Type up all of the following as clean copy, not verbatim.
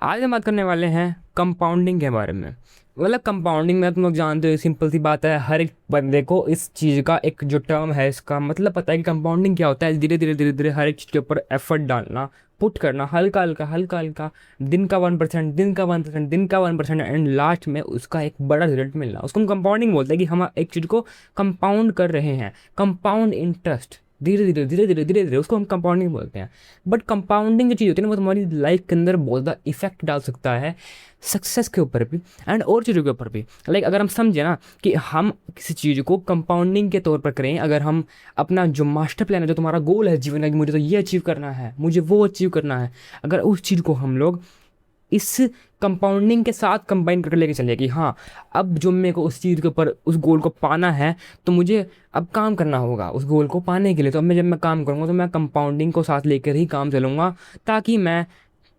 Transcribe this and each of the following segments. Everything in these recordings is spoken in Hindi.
आज हम बात करने वाले हैं कंपाउंडिंग के बारे में। मतलब कंपाउंडिंग में तुम लोग जानते हो, सिंपल सी बात है, हर एक बंदे को इस चीज़ का एक जो टर्म है इसका मतलब पता है कि कंपाउंडिंग क्या होता है। धीरे धीरे धीरे धीरे हर एक चीज़ के ऊपर एफर्ट डालना, पुट करना, हल्का हल्का हल्का हल्का, दिन का 1%, दिन का 1%, दिन का 1%, एंड लास्ट में उसका एक बड़ा रिजल्ट मिलना, उसको हम कंपाउंडिंग बोलते हैं कि हम एक चीज़ को कंपाउंड कर रहे हैं। कंपाउंड इंटरेस्ट, धीरे धीरे धीरे धीरे धीरे धीरे, उसको हम कंपाउंडिंग बोलते हैं। बट कंपाउंडिंग जो चीज़ होती है ना, वो तुम्हारी लाइफ के अंदर बहुत ज़्यादा इफेक्ट डाल सकता है, सक्सेस के ऊपर भी एंड और चीज़ों के ऊपर भी। लाइक अगर हम समझे ना कि हम किसी चीज़ को कंपाउंडिंग के तौर पर करें, अगर हम अपना जो मास्टर प्लान है, जो तुम्हारा गोल है जीवन का कि मुझे तो ये अचीव करना है, मुझे वो अचीव करना है, अगर उस चीज़ को हम लोग इस कंपाउंडिंग के साथ कंबाइन करके लेके चलिए कि हाँ, अब जो मेरे को उस चीज़ के ऊपर उस गोल को पाना है, तो मुझे अब काम करना होगा उस गोल को पाने के लिए। तो अब जब मैं काम करूँगा तो मैं कंपाउंडिंग को साथ लेकर ही काम चलूँगा, ताकि मैं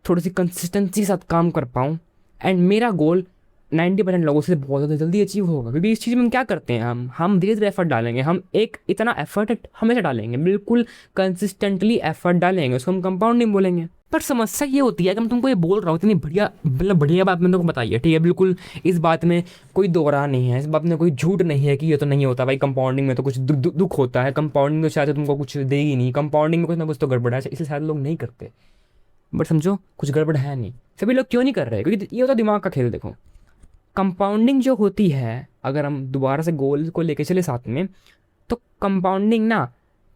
थोड़ी सी कंसिस्टेंसी के साथ काम कर पाऊँ एंड मेरा गोल 90% लोगों से बहुत ज़्यादा जल्दी अचीव होगा। क्योंकि इस चीज़ में हम क्या करते हैं, हम धीरे धीरे एफर्ट डालेंगे, हम एक इतना एफर्ट हमेशा डालेंगे, बिल्कुल कंसिस्टेंटली एफर्ट डालेंगे, उसको हम कंपाउंडिंग बोलेंगे। पर समस्या ये होती है कि मैं तुमको ये बोल रहा हूँ, इतनी बढ़िया मतलब बढ़िया बात मैंने तुमको बताई है, ठीक है, बिल्कुल इस बात में कोई दो राह नहीं है, इस बात में कोई झूठ नहीं है कि ये तो नहीं होता भाई, कंपाउंडिंग में तो कुछ दुख होता है, कंपाउंडिंग तो शायद तुमको कुछ देगी नहीं, कंपाउंडिंग में कुछ ना कुछ तो गड़बड़ है, इसलिए शायद लोग नहीं करते। बट समझो कुछ गड़बड़ है नहीं, सभी लोग क्यों नहीं कर रहे, क्योंकि ये होता दिमाग का खेल। देखो, कंपाउंडिंग जो होती है, अगर हम दोबारा से गोल को लेके चले साथ में, तो कंपाउंडिंग ना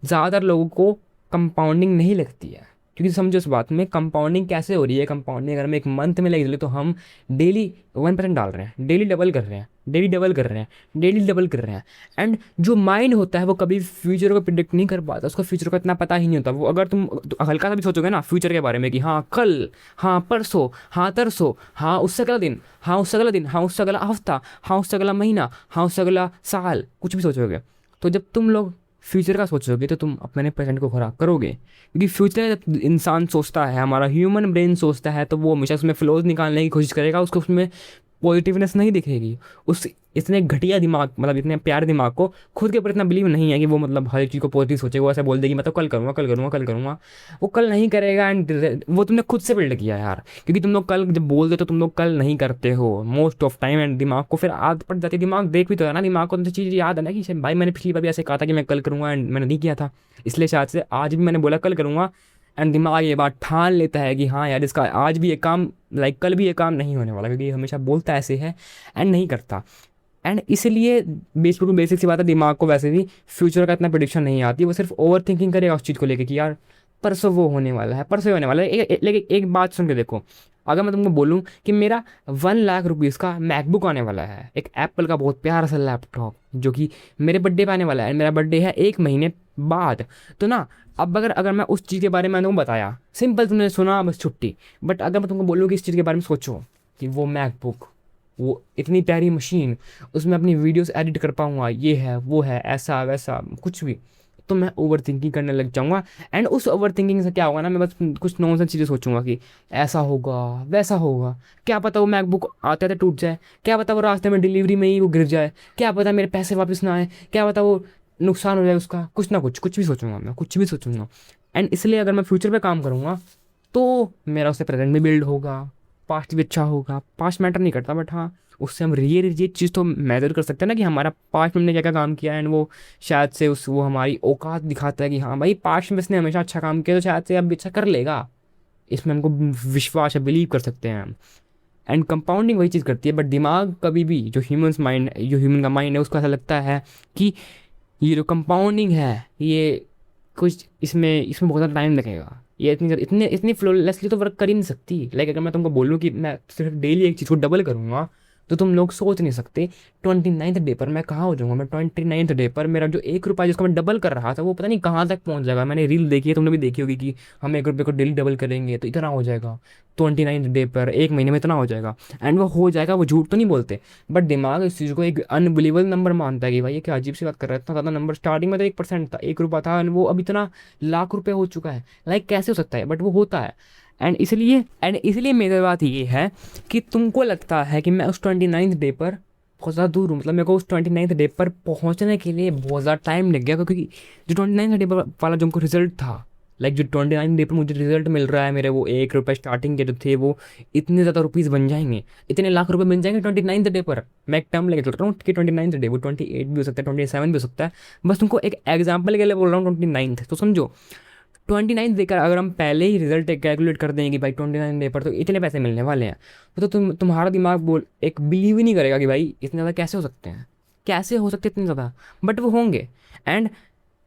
ज़्यादातर लोगों को कंपाउंडिंग नहीं लगती है। क्योंकि समझो इस बात में कंपाउंडिंग कैसे हो रही है। कंपाउंडिंग अगर हम एक मंथ में लेके चले तो हम डेली 1% डाल रहे हैं, डेली डबल कर रहे हैं, डेली डबल कर रहे हैं, डेली डबल कर रहे हैं। एंड जो माइंड होता है वो कभी फ्यूचर को प्रिडिक्ट नहीं कर पाता, उसको फ्यूचर का इतना पता ही नहीं होता। वो अगर तुम हल्का सा भी सोचोगे ना फ्यूचर के बारे में कि हाँ कल, हाँ परसों, हाँ तरसों, हाँ उससे अगला दिन, हाँ उससे अगला दिन, हाँ उससे अगला हफ्ता, हाँ उससे अगला महीना, हाँ उससे अगला साल, कुछ भी सोचोगे, तो जब तुम लोग फ्यूचर का सोचोगे तो तुम अपने प्रेजेंट को खराब करोगे। क्योंकि फ्यूचर जब इंसान सोचता है, हमारा ह्यूमन ब्रेन सोचता है, तो वो हमेशा उसमें फ्लॉज निकालने की कोशिश करेगा, उसको उसमें पॉजिटिवनेस नहीं दिखेगी। उस इतने घटिया दिमाग, मतलब इतने प्यारे दिमाग को खुद के ऊपर इतना बिलीव नहीं है कि वो मतलब हर चीज़ को पॉजिटिव सोचे। वो ऐसे बोल देगी मैं तो कल करूँगा, कल करूँगा, कल करूँगा, वो कल नहीं करेगा। एंड वो तुमने खुद से बिल्ड किया यार, क्योंकि तुम लोग कल जब बोलते हो तो तुम लोग कल नहीं करते हो मोस्ट ऑफ टाइम, एंड दिमाग को फिर आदत पड़ जाती है। दिमाग देख भी तो है ना, दिमाग को तो चीज़ याद है ना कि भाई मैंने पिछली बार भी ऐसे कहा था कि मैं कल करूँगा एंड मैंने नहीं किया था, इसलिए शायद से आज भी मैंने बोला कल करूँगा, एंड दिमाग ये बात ठान लेता है कि हाँ यार इसका आज भी ये काम, लाइक कल भी ये काम नहीं होने वाला, क्योंकि ये हमेशा बोलता ऐसे है एंड नहीं करता। एंड इसलिए बेसिक सी बात है, दिमाग को वैसे भी फ्यूचर का इतना प्रिडिक्शन नहीं आती, वो सिर्फ ओवर थिंकिंग करेगा उस चीज़ को लेके कि यार परसों वो होने वाला है, परसों होने वाला है। लेकिन एक बात सुन के देखो, अगर मैं तुमको बोलूँ कि मेरा 1 लाख रुपीज़ का मैकबुक आने वाला है, एक एप्पल का बहुत प्यारा सा लैपटॉप, जो कि मेरे बर्थडे पे आने वाला है, मेरा बर्थडे है 1 महीने बाद, तो ना अब अगर अगर मैं उस चीज़ के बारे में तुमको बताया, सिंपल तुमने सुना बस छुट्टी। बट अगर मैं तुमको बोलूँ कि इस चीज़ के बारे में सोचो कि वो मैकबुक, वो इतनी प्यारी मशीन, उसमें अपनी वीडियोस एडिट कर पाऊँगा, ये है वो है ऐसा वैसा कुछ भी, तो मैं ओवर थिंकिंग करने लग जाऊँगा। एंड उस ओवर थिंकिंग से क्या होगा ना, मैं बस कुछ नॉनसेंस चीज़ें सोचूंगा कि ऐसा होगा वैसा होगा, क्या पता वो मैकबुक आते आते टूट जाए, क्या पता वो रास्ते में डिलीवरी में ही वो गिर जाए, क्या पता मेरे पैसे वापस ना आए, क्या पता वो नुकसान हो जाए उसका, कुछ ना कुछ कुछ भी सोचूंगा, मैं कुछ भी सोचूंगा। एंड इसलिए अगर मैं फ्यूचर पे काम करूँगा तो मेरा उससे प्रेजेंट भी बिल्ड होगा, पास्ट भी अच्छा होगा। पास्ट मैटर नहीं करता, बट हाँ उससे हम ये चीज़ तो मेजर कर सकते हैं ना कि हमारा पास्ट में हमने क्या क्या काम किया है, एंड वो शायद से उस वो हमारी औकात दिखाता है कि हाँ भाई पास्ट में इसने हमेशा अच्छा काम किया तो शायद से अब भी अच्छा कर लेगा, इसमें हमको विश्वास है, बिलीव कर सकते हैं हम। एंड कंपाउंडिंग वही चीज़ करती है। बट दिमाग कभी भी, जो ह्यूमन का माइंड है, उसको ऐसा लगता है कि ये जो कंपाउंडिंग है ये कुछ इसमें इसमें बहुत ज़्यादा टाइम लगेगा, ये इतनी फ्लोलेसली तो वर्क कर ही नहीं सकती। लाइक अगर मैं तुमको बोलूँ कि मैं सिर्फ डेली एक चीज़ को डबल करूँगा, तो तुम लोग सोच नहीं सकते 29th डे पर मैं कहाँ हो जाऊँगा। मैं 29th डे पर मेरा जो 1 रुपया जिसको मैं डबल कर रहा था वो पता नहीं कहाँ तक पहुँच जाएगा। मैंने रील देखी है, तुमने भी देखी होगी कि हम 1 रुपये को डेली डबल करेंगे तो इतना हो जाएगा, 29th डे पर 1 महीने में इतना हो जाएगा। एंड वो हो जाएगा, वो झूठ तो नहीं बोलते, बट दिमाग इस चीज़ को एक अनबिलीवेबल नंबर मानता है कि भाई ये क्या अजीब सी बात कर रहा है, इतना ज़्यादा नंबर। स्टार्टिंग में तो 1% था, 1 रुपया था, एंड वो अब इतना लाख रुपये हो चुका है। लाइक कैसे हो सकता है, बट वो होता है। एंड इसलिए मेरी बात ये है कि तुमको लगता है कि मैं उस 29th डे पर बहुत ज़्यादा दूर हूँ, मतलब मेरे को उस 29th डे पर पहुँचने के लिए बहुत ज़्यादा टाइम लग गया, क्योंकि जो 29th डे पर वाला जो हमको रिजल्ट था लाइक जो 29 डे पर मुझे रिजल्ट मिल रहा है, मेरे वो 1 रुपये स्टार्टिंग के जो थे वो इतने ज़्यादा रुपीज़ बन जाएंगे, इतने लाख रुपए बन जाएंगे 29th डे पर। मैं एक टर्म लेके चल रहा हूँ कि 29th डे, वो 28 भी हो सकता है, 27 भी हो सकता है, बस तुमको एक एग्जाम्पल के लिए बोल रहा हूँ 29th, तो समझो 29th देकर अगर हम पहले ही रिजल्ट कैलकुलेट कर देंगे कि भाई 29 डे पर तो इतने पैसे मिलने वाले हैं, तो तुम्हारा दिमाग बोल एक बिलीव ही नहीं करेगा कि भाई इतने ज़्यादा कैसे हो सकते हैं, कैसे हो सकते इतने ज़्यादा, बट वो होंगे। एंड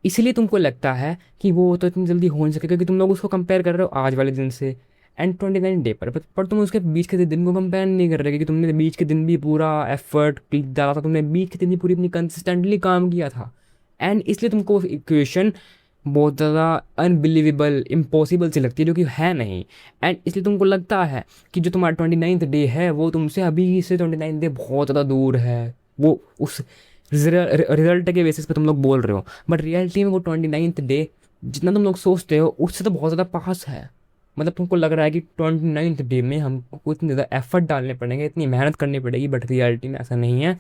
इसलिए तुमको लगता है कि वो तो इतनी जल्दी हो नहीं सके, क्योंकि तुम लोग उसको कंपेयर कर रहे हो आज वाले दिन से एंड 29 डे पर तुम उसके बीच के दिन को कंपेयर नहीं कर रहे, क्योंकि तुमने बीच के दिन भी पूरा एफर्ट डाला था, तुमने बीच के दिन भी पूरी अपनी कंसिस्टेंटली काम किया था। एंड इसलिए तुमको इक्वेशन बहुत ज़्यादा अनबिलीवेबल इम्पॉसिबल सी लगती है, जो कि है नहीं। एंड इसलिए तुमको लगता है कि जो तुम्हारा 29th डे है वो तुमसे अभी से 29th डे बहुत ज़्यादा दूर है, वो उस रिजल्ट के बेसिस पे तुम लोग बोल रहे हो, बट रियलिटी में वो 29th डे जितना तुम लोग सोचते हो उससे तो बहुत ज़्यादा पास है। मतलब तुमको लग रहा है कि 29th डे में हमको इतने ज़्यादा एफर्ट डालने पड़ेंगे, इतनी मेहनत करनी पड़ेगी, बट रियलिटी में ऐसा नहीं है।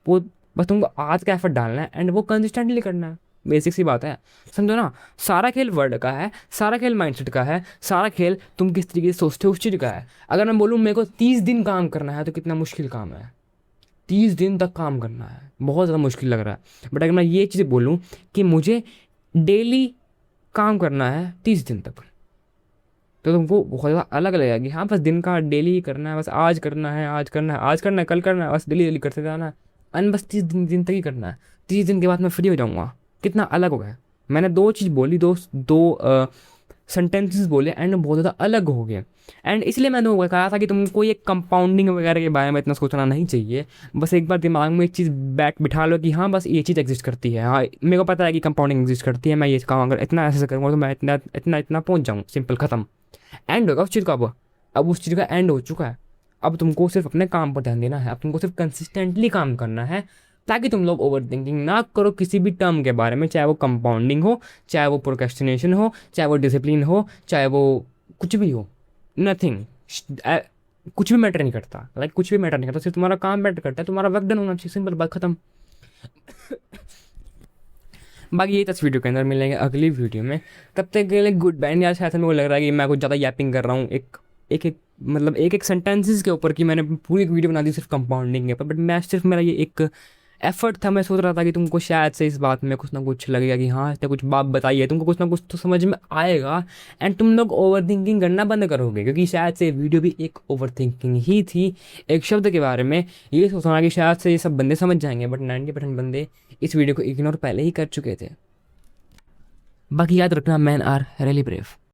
वो बस तुमको आज का एफर्ट डालना है एंड वो कंसिस्टेंटली करना है, बेसिक सी बात है, समझो ना। सारा खेल वर्ड का है, सारा खेल माइंडसेट का है, सारा खेल तुम किस तरीके से सोचते हो उस चीज़ का है। अगर मैं बोलूँ मेरे को 30 दिन काम करना है तो कितना मुश्किल काम है, 30 दिन तक काम करना है, बहुत ज़्यादा मुश्किल लग रहा है। बट अगर मैं ये चीज़ बोलूँ कि मुझे डेली काम करना है 30 दिन तक, तो तुमको बहुत ज़्यादा अलग लगेगा कि हाँ बस दिन का डेली ही करना है, बस आज करना है, आज करना है, आज करना है, कल करना है, बस डेली डेली करते जाना है, अन बस 30 दिन तक ही करना है, 30 दिन के बाद मैं फ्री हो जाऊँगा। कितना अलग हो गया। मैंने दो चीज़ बोली, दो सेंटेंसेस बोले एंड बहुत ज़्यादा अलग हो गए। एंड इसलिए मैंने वो कहा था कि तुमको ये कंपाउंडिंग वगैरह के बारे में इतना सोचना नहीं चाहिए। बस एक बार दिमाग में एक चीज़ बैठ बिठा लो कि हाँ बस ये चीज़ एग्जिस्ट करती है, हाँ मेरे को पता है कि कंपाउंडिंग एग्जिस्ट करती है, मैं ये काम अगर इतना ऐसे करूँगा तो मैं इतना इतना इतना पहुँच जाऊँ, सिंपल ख़त्म। एंड होगा उस चीज़ का। अब उस चीज़ का एंड हो चुका है। अब तुमको सिर्फ अपने काम पर ध्यान देना है, अब तुमको सिर्फ कंसिस्टेंटली काम करना है, ताकि तुम लोग ओवर थिंकिंग ना करो किसी भी टर्म के बारे में, चाहे वो कंपाउंडिंग हो, चाहे वो प्रोक्रेस्टिनेशन हो, चाहे वो डिसिप्लिन हो, चाहे वो कुछ भी हो, नथिंग, कुछ भी मैटर नहीं करता। लाइक कुछ भी मैटर नहीं करता, सिर्फ तुम्हारा काम मैटर करता है, तुम्हारा वर्क डन होना चाहिए, सिंपल बात खत्म। बाकी ये 10 वीडियो के अंदर मिलेंगे अगली वीडियो में, तब तक के लिए गुड बाय। यार शायद मेरे को लग रहा है कि मैं कुछ ज़्यादा यैपिंग कर रहा हूँ एक सेंटेंसेस के ऊपर, कि मैंने पूरी एक वीडियो बना दी सिर्फ कंपाउंडिंग के ऊपर, बट मैं सिर्फ मेरा ये एक एफर्ट था। मैं सोच रहा था कि तुमको शायद से इस बात में कुछ ना कुछ लगेगा कि हाँ इसने कुछ बात बताई है, तुमको कुछ ना कुछ तो समझ में आएगा एंड तुम लोग ओवर थिंकिंग करना बंद करोगे, क्योंकि शायद से वीडियो भी एक ओवर थिंकिंग ही थी। एक शब्द के बारे में ये सोचना कि शायद से ये सब बंदे समझ जाएंगे, बट 90% बंदे इस वीडियो को इग्नोर पहले ही कर चुके थे। बाकी याद रखना, मैन आर रियली ब्रेव।